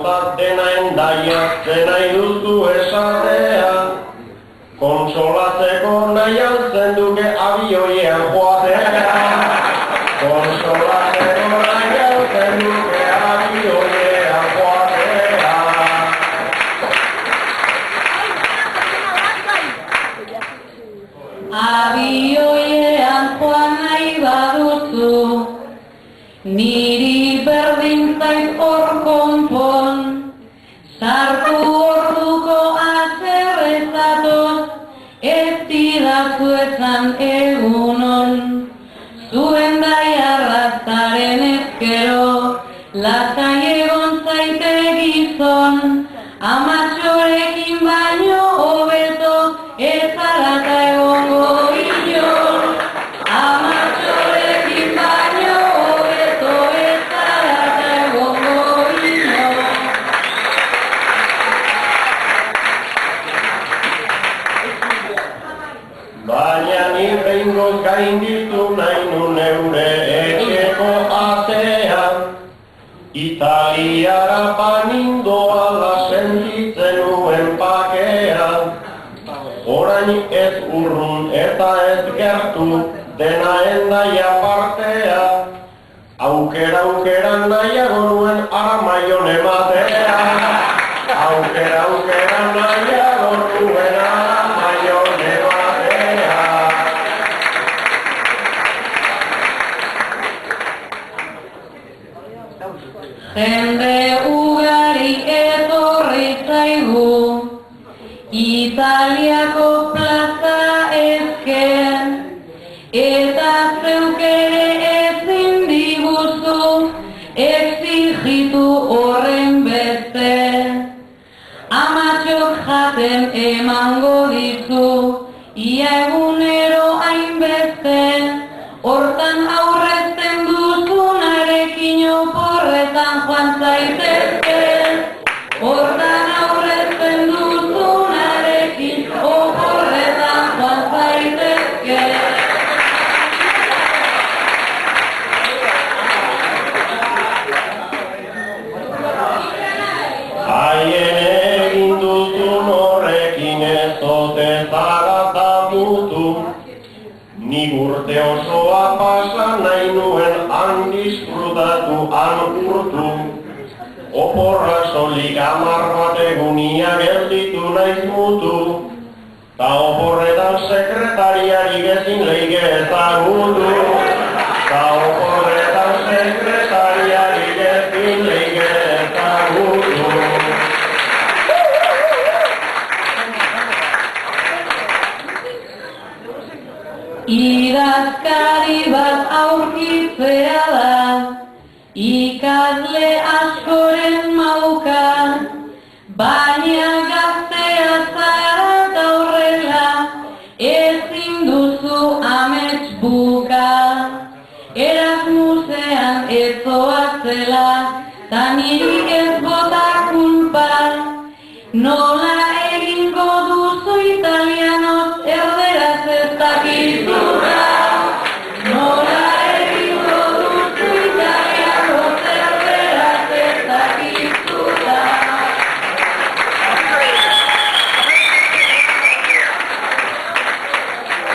bota dena endaiatzen nahi duzu esatea. Konsolatzeko nahi altzen duke abioiean joatea. Konsolatzeko nahi altzen duke abioiean joatea. Abioiean joan nahi baduzu, niri berdin zait hor konpon, sartu orduko azerrezatoz, ez didazu esan egunon. Zuen daiarrazaren ezkero, lasai egon zaite gizon, amatxorekin baino hobeto, ez alata egongo inon. Amatxorekin baino hobeto, ez alata egongo inon. Baina ni behingoz gainditu nahi nun eure etxeko atean. Italiara panindoala sentitzen nuen pakean. Orain ez urrun eta ez gertu, dena endaia partea. Aukera nahiago nuen aramaion ematea. Aukera nahiago nuen aramaion ematea. Jende ugari etorri zaigu, Italiako plaza ezken, eta zeuk ere ezin diguzu, exigitu horren beste. Amatxok jaten emango dizu, ia egunero hainbeste, hortan aurrezten duzunarekin oporretan joan zaitezke. Hortan aurrezten duzunarekin oporretan joan zaitezke. Haien egin duzun horrekin ez ote zagata mutu. Ni urte osoa pasa nahi nuen han disfrutatu, han urtu. Oporra solik 10 bat egunia gelditu naiz mutu. Ta oporretan sekretariari gezin leike ezagutu. Ta oporretan sekretariari gezin leike ezagutu. Idazkari bat aurkitzea da, ikasle askoren mauka, baina gaztea zara eta horrela, ezin duzu amets buka. Erasmusean ez zoazela, ta nirik ez bota kulpa, nola